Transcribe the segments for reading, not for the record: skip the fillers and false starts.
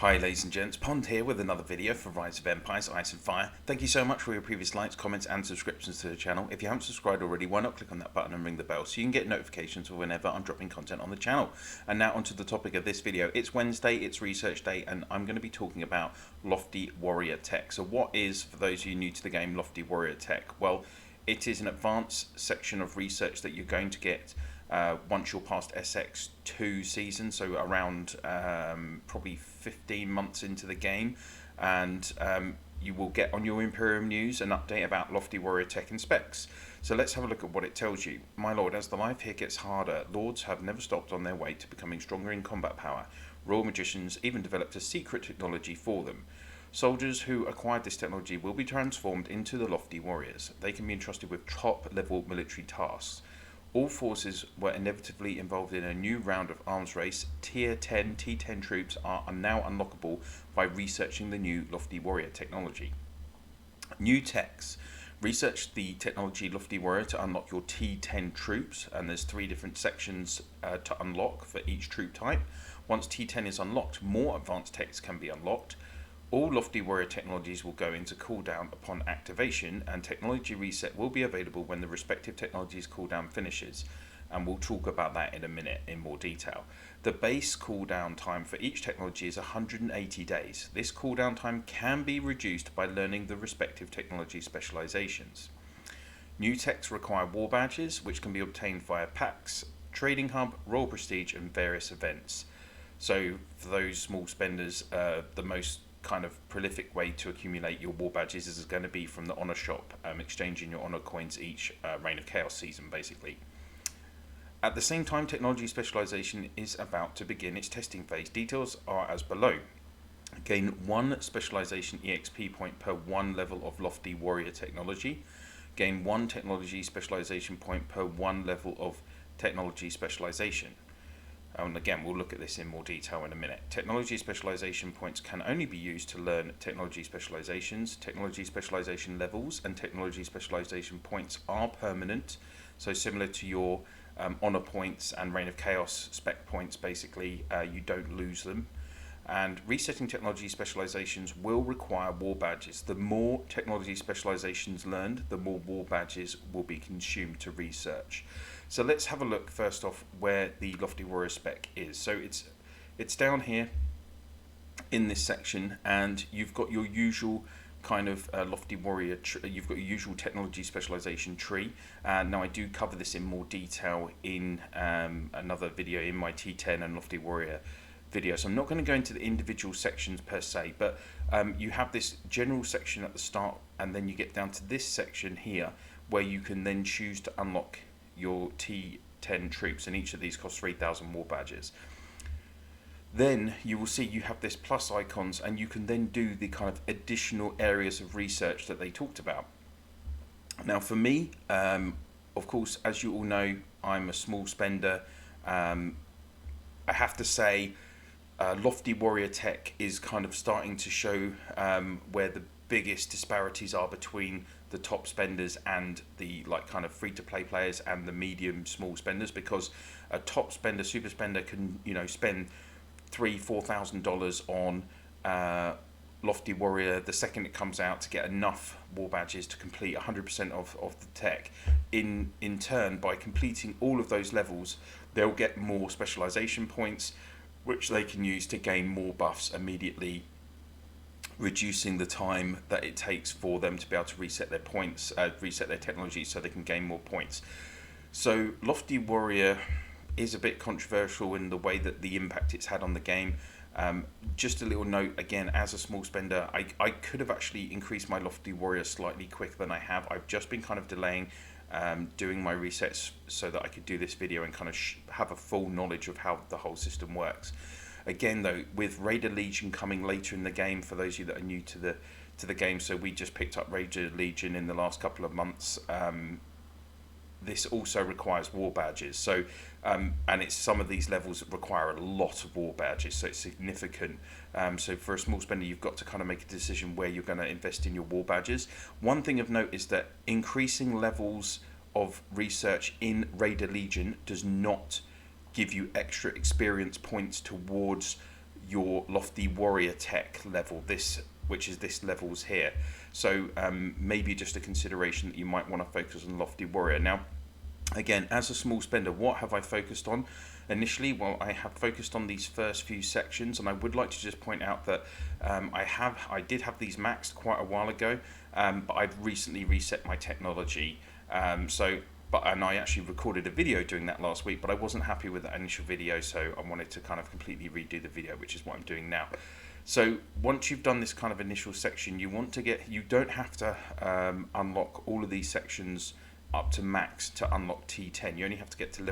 Hi ladies and gents, Pond here with another video for Rise of Empires, Ice and Fire. Thank you so much for your previous likes, comments and subscriptions to the channel. If you haven't subscribed already, why not click on that button and ring the bell so you can get notifications for whenever I'm dropping content on the channel. And now onto the topic of this video. It's Wednesday, it's research day, and I'm going to be talking about Lofty Warrior Tech. So what is, for those of you new to the game, Lofty Warrior Tech? Well, it is an advanced section of research that you're going to get once you're past SX2 season, so around probably 15 months into the game, and you will get on your Imperium News an update about Lofty Warrior Tech and specs. So let's have a look at what it tells you. My lord, as the life here gets harder, lords have never stopped on their way to becoming stronger in combat power. Royal magicians even developed a secret technology for them. Soldiers who acquired this technology will be transformed into the Lofty Warriors. They can be entrusted with top-level military tasks. All forces were inevitably involved in a new round of arms race. Tier 10 T10 troops are now unlockable by researching the new Lofty Warrior technology. New techs. Research the technology Lofty Warrior to unlock your T10 troops, and there's 3 different sections to unlock for each troop type. Once T10 is unlocked, more advanced techs can be unlocked. All Lofty Warrior technologies will go into cooldown upon activation, and technology reset will be available when the respective technology's cooldown finishes, and we'll talk about that in a minute in more detail. The base cooldown time for each technology is 180 days. This cooldown time can be reduced by learning the respective technology specializations. New techs require war badges, which can be obtained via packs, trading hub, royal prestige and various events. So for those small spenders, the most kind of prolific way to accumulate your war badges is going to be from the honor shop, exchanging your honor coins each Reign of Chaos season basically. At the same time, technology specialization is about to begin its testing phase. Details are as below. Gain 1 specialization EXP point per 1 level of Lofty Warrior technology. Gain 1 technology specialization point per 1 level of technology specialization. And again, we'll look at this in more detail in a minute. Technology specialization points can only be used to learn technology specializations. Technology specialization levels and technology specialization points are permanent. So similar to your honor points and Reign of Chaos spec points, basically, you don't lose them. And resetting technology specializations will require war badges. The more technology specializations learned, the more war badges will be consumed to research. So let's have a look first off where the Lofty Warrior spec is. So it's down here in this section, and you've got your usual kind of Lofty Warrior, you've got your usual technology specialization tree. Now I do cover this in more detail in another video in my T10 and Lofty Warrior video, so I'm not going to go into the individual sections per se, but you have this general section at the start, and then you get down to this section here where you can then choose to unlock your T10 troops, and each of these costs 3,000 war badges. Then you will see you have this plus icons, and you can then do the kind of additional areas of research that they talked about. Now for me, of course, as you all know, I'm a small spender. I have to say Lofty Warrior Tech is kind of starting to show where the biggest disparities are between the top spenders and the kind of free-to-play players and the medium small spenders, because a top spender, super spender, can spend $3,000-4,000 on Lofty Warrior the second it comes out to get enough war badges to complete 100% of the tech. In turn, by completing all of those levels, they'll get more specialization points, which they can use to gain more buffs immediately, reducing the time that it takes for them to be able to reset their points, reset their technology, so they can gain more points. So Lofty Warrior is a bit controversial in the way that the impact it's had on the game. Just a little note again, as a small spender, I could have actually increased my Lofty Warrior slightly quicker than I have. I've just been kind of delaying doing my resets so that I could do this video and kind of have a full knowledge of how the whole system works. Again though, with Raider Legion coming later in the game, for those of you that are new to the game, so we just picked up Raider Legion in the last couple of months, this also requires war badges. So and it's some of these levels that require a lot of war badges, so it's significant. So for a small spender, you've got to kind of make a decision where you're going to invest in your war badges. One thing of note is that increasing levels of research in Raider Legion does not give you extra experience points towards your Lofty Warrior Tech level, which is this levels here. So maybe just a consideration that you might want to focus on Lofty Warrior. Now, again, as a small spender, what have I focused on? Initially, well, I have focused on these first few sections, and I would like to just point out that I did have these maxed quite a while ago, but I've recently reset my technology. And I actually recorded a video doing that last week, but I wasn't happy with that initial video, so I wanted to kind of completely redo the video, which is what I'm doing now. So once you've done this kind of initial section, you don't have to unlock all of these sections up to max to unlock T10. You only have to get to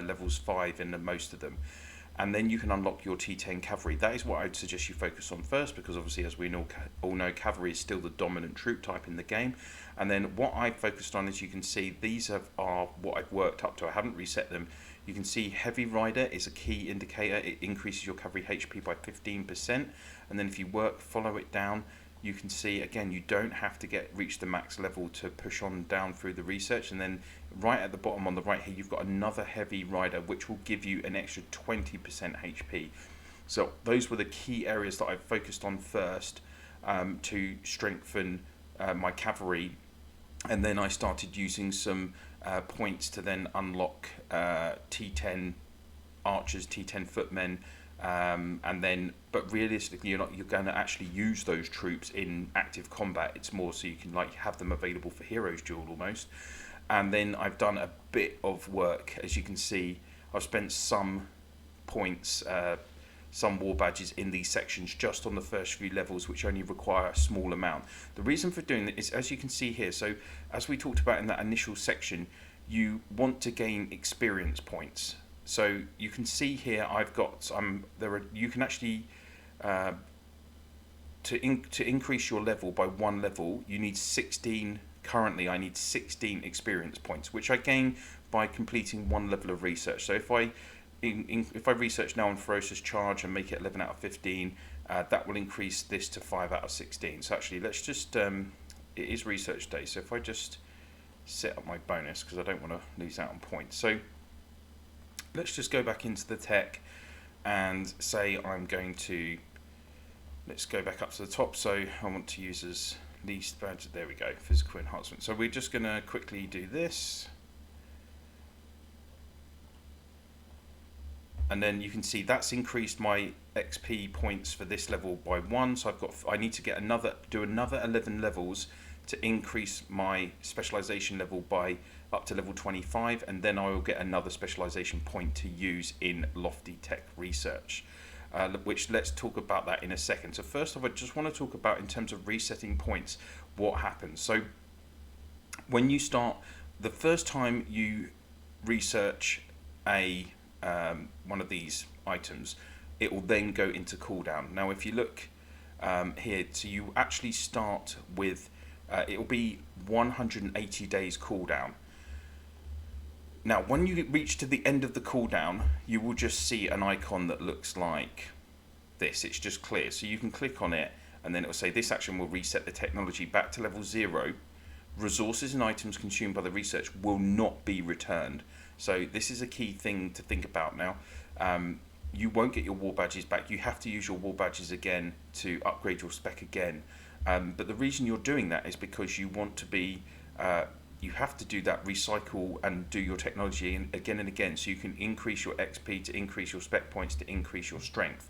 levels 5 in most of them, and then you can unlock your T10 cavalry. That is what I'd suggest you focus on first, because obviously, as we all know, cavalry is still the dominant troop type in the game. And then what I've focused on, as you can see, these are what I've worked up to. I haven't reset them. You can see Heavy Rider is a key indicator. It increases your cavalry HP by 15%, and then if you follow it down, you can see again you don't have to reach the max level to push on down through the research. And then right at the bottom on the right here, you've got another Heavy Rider, which will give you an extra 20% HP. So those were the key areas that I've focused on first to strengthen my cavalry, and then I started using some points to then unlock T10 archers, T10 footmen. But realistically, you're going to actually use those troops in active combat. It's more so you can have them available for Heroes Duel almost. And then I've done a bit of work, as you can see. I've spent some points, some war badges in these sections just on the first few levels, which only require a small amount. The reason for doing that is, as you can see here, so as we talked about in that initial section, you want to gain experience points. So you can see here, I've got you can actually to increase your level by 1 level, you need 16. Currently, I need 16 experience points, which I gain by completing 1 level of research. So if I research now on Ferocious Charge and make it 11 out of 15, that will increase this to 5 out of 16. So actually, let's just it is research day. So if I just set up my bonus, because I don't want to lose out on points. So let's just go back into the tech and say let's go back up to the top. So I want to use as least badge. There we go, physical enhancement. So we're just going to quickly do this. And then you can see that's increased my XP points for this level by 1. So I need to do another 11 levels to increase my specialization level by up to level 25, and then I will get another specialization point to use in Lofty Tech Research, which let's talk about that in a second. So first off, I just want to talk about, in terms of resetting points, what happens. So when you start, the first time you research one of these items, it will then go into cooldown. Now if you look here, so you actually start with it will be 180 days cooldown. Now when you reach to the end of the cooldown, you will just see an icon that looks like this. It's just clear, so you can click on it and then it will say this action will reset the technology back to level 0. Resources and items consumed by the research will not be returned. So this is a key thing to think about now. You won't get your war badges back. You have to use your war badges again to upgrade your spec again. But the reason you're doing that is because you want to be, you have to do that, recycle and do your technology again and again, so you can increase your XP, to increase your spec points, to increase your strength.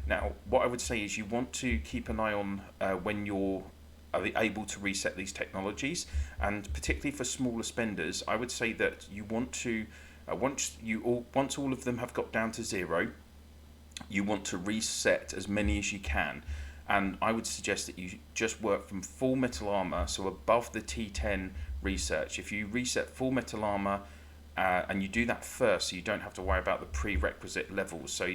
Now, what I would say is you want to keep an eye on when you're able to reset these technologies, and particularly for smaller spenders, I would say that you want to, once all of them have got down to 0, you want to reset as many as you can. And I would suggest that you just work from full metal armor, so above the T10 research. If you reset full metal armor and you do that first, so you don't have to worry about the prerequisite levels. So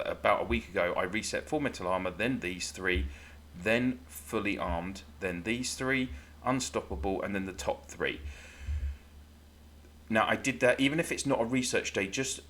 about a week ago, I reset full metal armor, then these 3, then fully armed, then these 3, unstoppable, and then the top 3. Now I did that, even if it's not a research day, just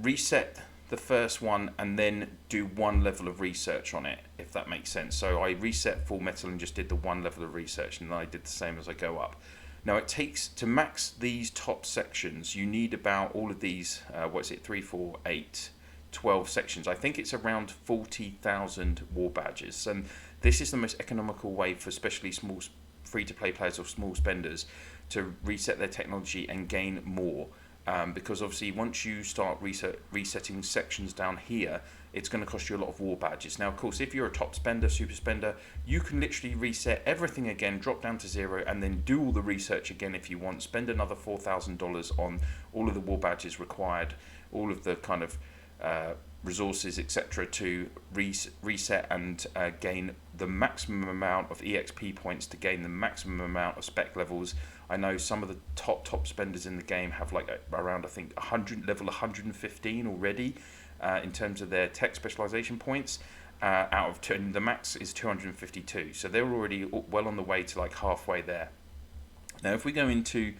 reset the first one and then do 1 level of research on it, if that makes sense. So I reset full metal and just did the 1 level of research, and then I did the same as I go up. Now it takes, to max these top sections, you need about all of these, 3, 4, 8, 12 sections. I think it's around 40,000 war badges, and this is the most economical way for especially small free-to-play players or small spenders to reset their technology and gain more. Because obviously once you start resetting sections down here, it's going to cost you a lot of war badges. Now, of course, if you're a top spender, super spender, you can literally reset everything again, drop down to 0, and then do all the research again if you want. Spend another $4,000 on all of the war badges required, all of the kind of resources, etc., to reset and gain the maximum amount of EXP points to gain the maximum amount of spec levels. I know some of the top spenders in the game have like around, I think, level 115 already in terms of their tech specialization points. Out of 10, the max is 252, so they're already well on the way to like halfway there. Now, if we go into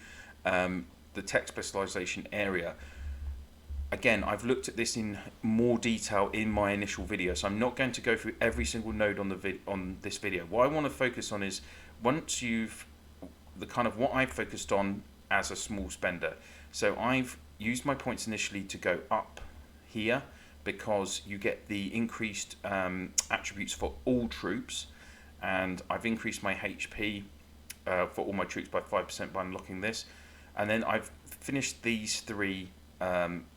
the tech specialization area, again, I've looked at this in more detail in my initial video, so I'm not going to go through every single node on this video. What I want to focus on is once you've the kind of what I've focused on as a small spender. So I've used my points initially to go up here because you get the increased attributes for all troops, and I've increased my HP for all my troops by 5% by unlocking this, and then I've finished these 3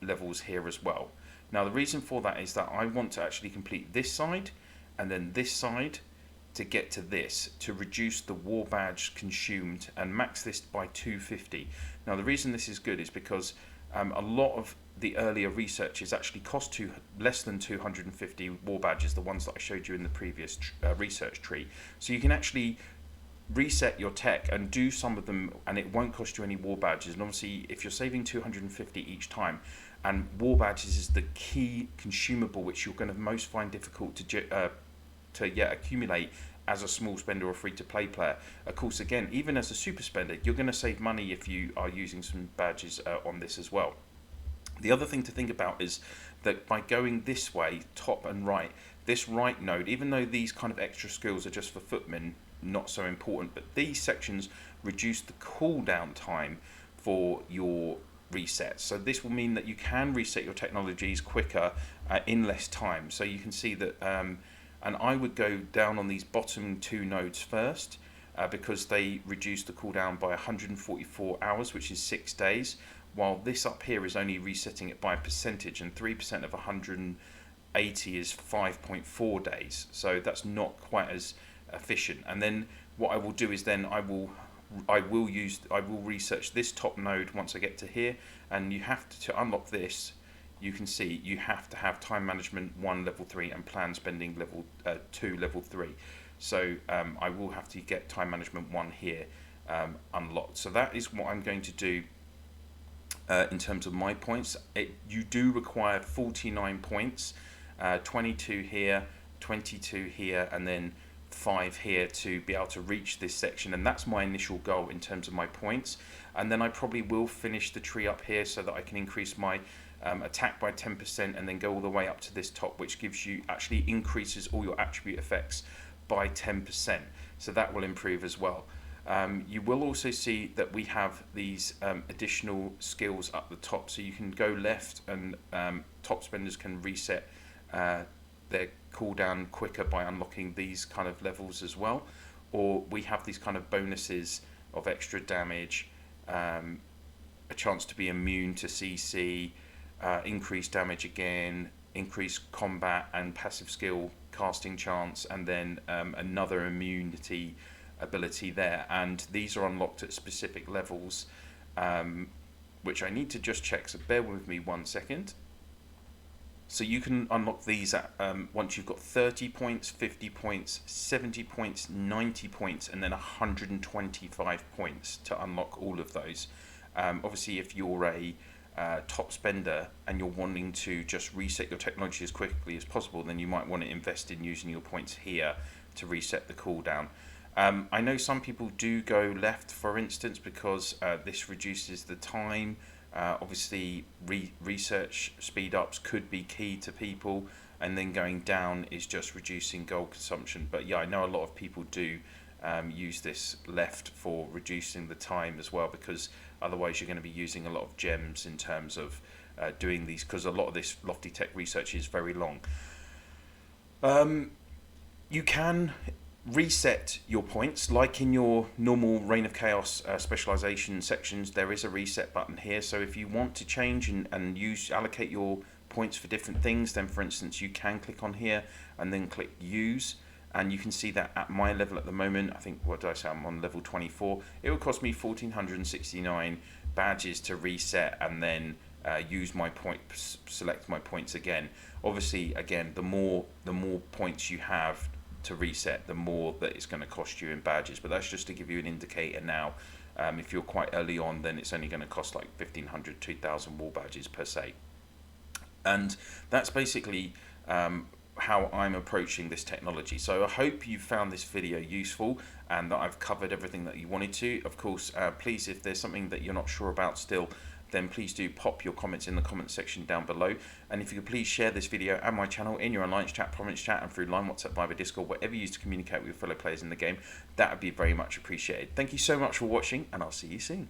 levels here as well. Now the reason for that is that I want to actually complete this side and then this side to get to this, to reduce the war badge consumed and max this by 250. Now the reason this is good is because a lot of the earlier researches actually cost less than 250 war badges, the ones that I showed you in the previous research tree. So you can actually reset your tech and do some of them, and it won't cost you any war badges. And obviously if you're saving 250 each time, and war badges is the key consumable which you're going to most find difficult to accumulate as a small spender or free-to-play player. Of course, again, even as a super spender, you're going to save money if you are using some badges on this as well. The other thing to think about is that by going this way, top and right, this right node, even though these kind of extra skills are just for footmen, not so important, but these sections reduce the cooldown time for your resets. So this will mean that you can reset your technologies quicker in less time. So you can see that, and I would go down on these bottom 2 nodes first because they reduce the cooldown by 144 hours, which is 6 days, while this up here is only resetting it by a percentage, and 3% of 180 is 5.4 days. So that's not quite as efficient. And then what I will do is then I will research this top node once I get to here, and you have to unlock this. You can see you have to have time management 1 level 3 and plan spending level 2 level 3. So I will have to get time management 1 here unlocked. So that is what I'm going to do in terms of my points. You do require 49 points, 22 here, 22 here, and then 5 here to be able to reach this section, and that's my initial goal in terms of my points. And then I probably will finish the tree up here so that I can increase my attack by 10% and then go all the way up to this top, which gives you, actually increases all your attribute effects by 10%, so that will improve as well. You will also see that we have these additional skills up the top, so you can go left and top spenders can reset their cooldown quicker by unlocking these kind of levels as well, or we have these kind of bonuses of extra damage, a chance to be immune to CC, increased damage again, increased combat and passive skill casting chance, and then another immunity ability there, and these are unlocked at specific levels, which I need to just check, so bear with me 1 second. So you can unlock these at once you've got 30 points, 50 points, 70 points, 90 points, and then 125 points to unlock all of those. Obviously, if you're a top spender and you're wanting to just reset your technology as quickly as possible, then you might want to invest in using your points here to reset the cooldown. I know some people do go left, for instance, because this reduces the time. Obviously, research speed ups could be key to people, and then going down is just reducing gold consumption. But yeah, I know a lot of people do use this left for reducing the time as well, because otherwise you're going to be using a lot of gems in terms of doing these, because a lot of this lofty tech research is very long. You can reset your points like in your normal Reign of Chaos specialization sections. There is a reset button here, so if you want to change and allocate your points for different things, then for instance you can click on here and then click use, and you can see that at my level at the moment, I think, what did I say, I'm on level 24, it would cost me 1469 badges to reset and then use my points, select my points again. Obviously, again, the more points you have to reset, the more that it's going to cost you in badges, but that's just to give you an indicator now. If you're quite early on, then it's only going to cost like 1500, 2000 war badges per se. And that's basically how I'm approaching this technology. So I hope you found this video useful and that I've covered everything that you wanted to. Of course, please, if there's something that you're not sure about still, then please do pop your comments in the comment section down below. And if you could please share this video and my channel in your online chat, Prominence chat, and through Line, WhatsApp, Viber, Discord, whatever you use to communicate with your fellow players in the game, that would be very much appreciated. Thank you so much for watching, and I'll see you soon.